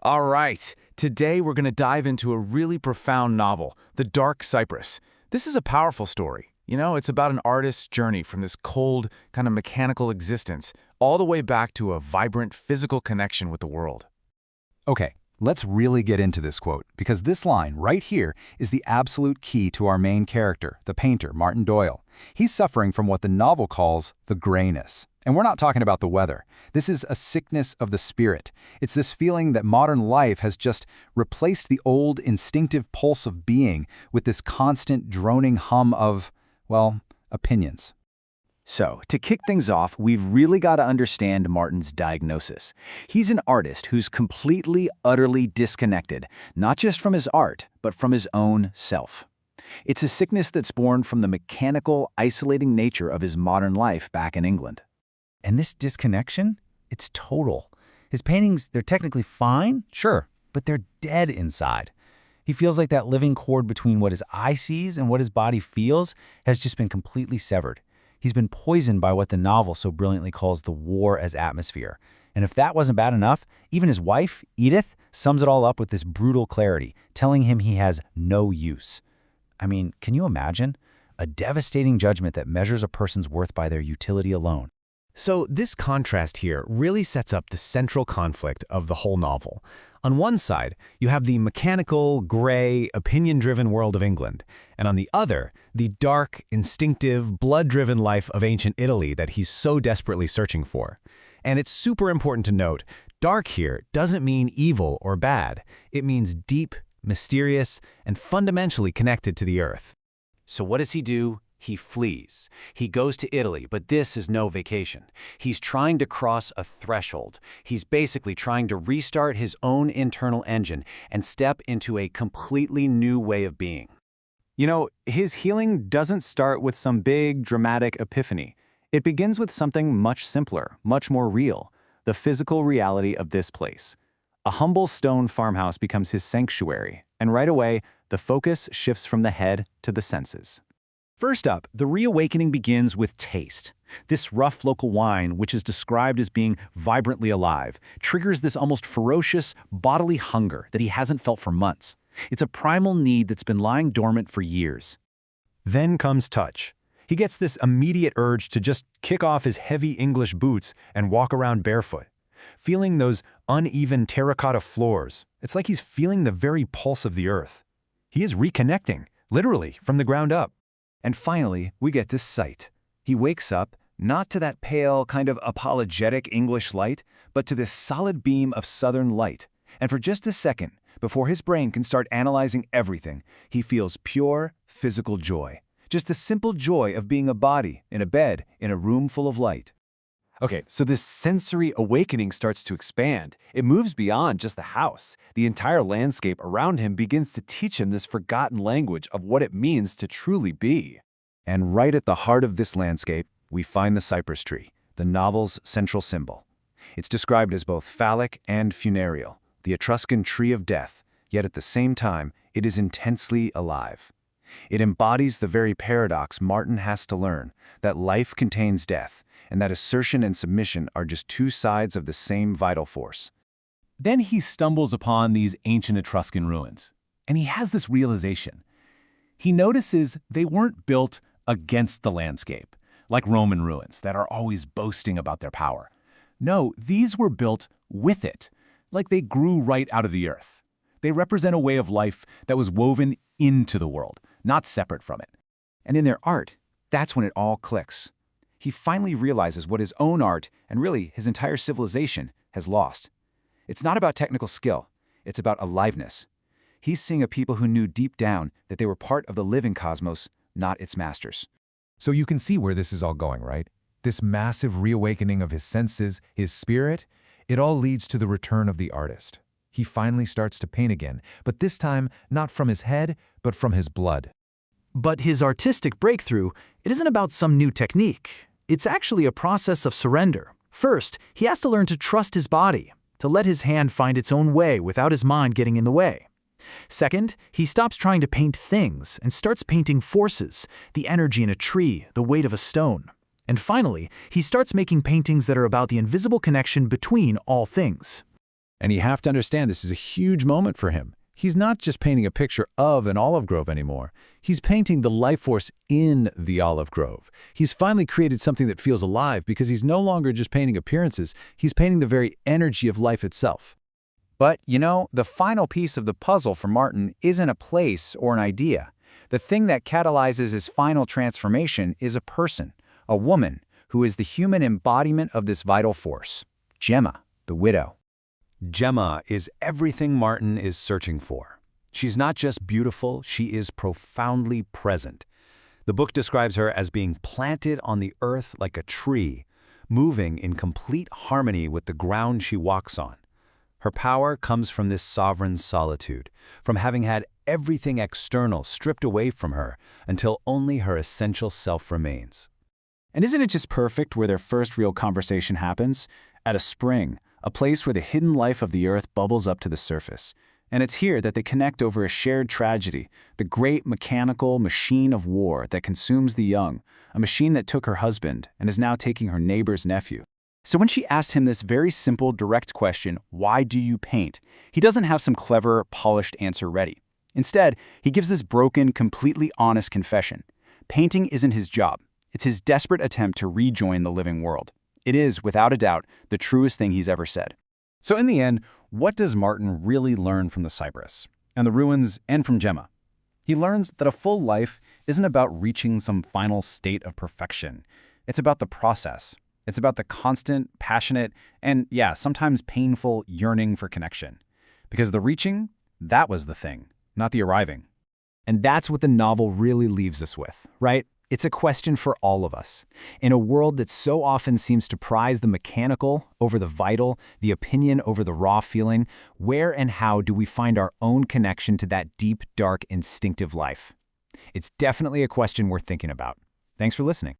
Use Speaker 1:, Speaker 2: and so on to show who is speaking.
Speaker 1: All right, today we're going to dive into a really profound novel, The Dark Cypress. This is a powerful story. It's about an artist's journey from this cold, kind of mechanical existence all the way back to a vibrant physical connection with the world.
Speaker 2: Okay, let's really get into this quote, because this line right here is the absolute key to our main character, the painter, Martin Doyle. He's suffering from what the novel calls the grayness. And we're not talking about the weather. This is a sickness of the spirit. It's this feeling that modern life has just replaced the old instinctive pulse of being with this constant droning hum of, well, opinions.
Speaker 3: So, to kick things off, we've really got to understand Martin's diagnosis. He's an artist who's completely, utterly disconnected, not just from his art, but from his own self. It's a sickness that's born from the mechanical, isolating nature of his modern life back in England.
Speaker 4: And this disconnection, it's total. His paintings, they're technically fine, sure, but they're dead inside. He feels like that living cord between what his eye sees and what his body feels has just been completely severed. He's been poisoned by what the novel so brilliantly calls the war as atmosphere. And if that wasn't bad enough, even his wife, Edith, sums it all up with this brutal clarity, telling him he has no use. I mean, can you imagine? A devastating judgment that measures a person's worth by their utility alone.
Speaker 1: So this contrast here really sets up the central conflict of the whole novel. On one side, you have the mechanical, gray, opinion-driven world of England, and on the other, the dark, instinctive, blood-driven life of ancient Italy that he's so desperately searching for. And it's super important to note, dark here doesn't mean evil or bad. It means deep, mysterious, and fundamentally connected to the earth. So what does he do? He flees. He goes to Italy, but this is no vacation. He's trying to cross a threshold. He's basically trying to restart his own internal engine and step into a completely new way of being. His healing doesn't start with some big, dramatic epiphany. It begins with something much simpler, much more real, the physical reality of this place. A humble stone farmhouse becomes his sanctuary, and right away, the focus shifts from the head to the senses. First up, the reawakening begins with taste. This rough local wine, which is described as being vibrantly alive, triggers this almost ferocious bodily hunger that he hasn't felt for months. It's a primal need that's been lying dormant for years. Then comes touch. He gets this immediate urge to just kick off his heavy English boots and walk around barefoot. Feeling those uneven terracotta floors, it's like he's feeling the very pulse of the earth. He is reconnecting, literally, from the ground up. And finally, we get to sight. He wakes up, not to that pale, kind of apologetic English light, but to this solid beam of southern light. And for just a second, before his brain can start analyzing everything, he feels pure, physical joy. Just the simple joy of being a body, in a bed, in a room full of light.
Speaker 5: Okay, so this sensory awakening starts to expand. It moves beyond just the house. The entire landscape around him begins to teach him this forgotten language of what it means to truly be.
Speaker 2: And right at the heart of this landscape, we find the cypress tree, the novel's central symbol. It's described as both phallic and funereal, the Etruscan tree of death, yet at the same time, it is intensely alive. It embodies the very paradox Martin has to learn, that life contains death, and that assertion and submission are just two sides of the same vital force.
Speaker 1: Then he stumbles upon these ancient Etruscan ruins, and he has this realization. He notices they weren't built against the landscape, like Roman ruins that are always boasting about their power. No, these were built with it, like they grew right out of the earth. They represent a way of life that was woven into the world, not separate from it.
Speaker 3: And in their art, that's when it all clicks. He finally realizes what his own art, and really his entire civilization, has lost. It's not about technical skill, it's about aliveness. He's seeing a people who knew deep down that they were part of the living cosmos, not its masters.
Speaker 6: So you can see where this is all going, right? This massive reawakening of his senses, his spirit, it all leads to the return of the artist. He finally starts to paint again, but this time not from his head, but from his blood.
Speaker 1: But his artistic breakthrough, it isn't about some new technique. It's actually a process of surrender. First, he has to learn to trust his body, to let his hand find its own way without his mind getting in the way. Second, he stops trying to paint things and starts painting forces, the energy in a tree, the weight of a stone. And finally, he starts making paintings that are about the invisible connection between all things. And you have to understand this is a huge moment for him. He's not just painting a picture of an olive grove anymore. He's painting the life force in the olive grove. He's finally created something that feels alive because he's no longer just painting appearances. He's painting the very energy of life itself.
Speaker 3: But, the final piece of the puzzle for Martin isn't a place or an idea. The thing that catalyzes his final transformation is a person, a woman, who is the human embodiment of this vital force, Gemma, the widow.
Speaker 1: Gemma is everything Martin is searching for. She's not just beautiful, she is profoundly present. The book describes her as being planted on the earth like a tree, moving in complete harmony with the ground she walks on. Her power comes from this sovereign solitude, from having had everything external stripped away from her until only her essential self remains.
Speaker 3: And isn't it just perfect where their first real conversation happens? At a spring, a place where the hidden life of the earth bubbles up to the surface. And it's here that they connect over a shared tragedy, the great mechanical machine of war that consumes the young, a machine that took her husband and is now taking her neighbor's nephew. So when she asks him this very simple, direct question, why do you paint? He doesn't have some clever, polished answer ready. Instead, he gives this broken, completely honest confession. Painting isn't his job. It's his desperate attempt to rejoin the living world. It is, without a doubt, the truest thing he's ever said.
Speaker 1: So in the end, what does Martin really learn from the cypress, and the ruins, and from Gemma? He learns that a full life isn't about reaching some final state of perfection. It's about the process. It's about the constant, passionate, and sometimes painful yearning for connection. Because the reaching, that was the thing, not the arriving. And that's what the novel really leaves us with, right? It's a question for all of us. In a world that so often seems to prize the mechanical over the vital, the opinion over the raw feeling, where and how do we find our own connection to that deep, dark, instinctive life? It's definitely a question worth thinking about. Thanks for listening.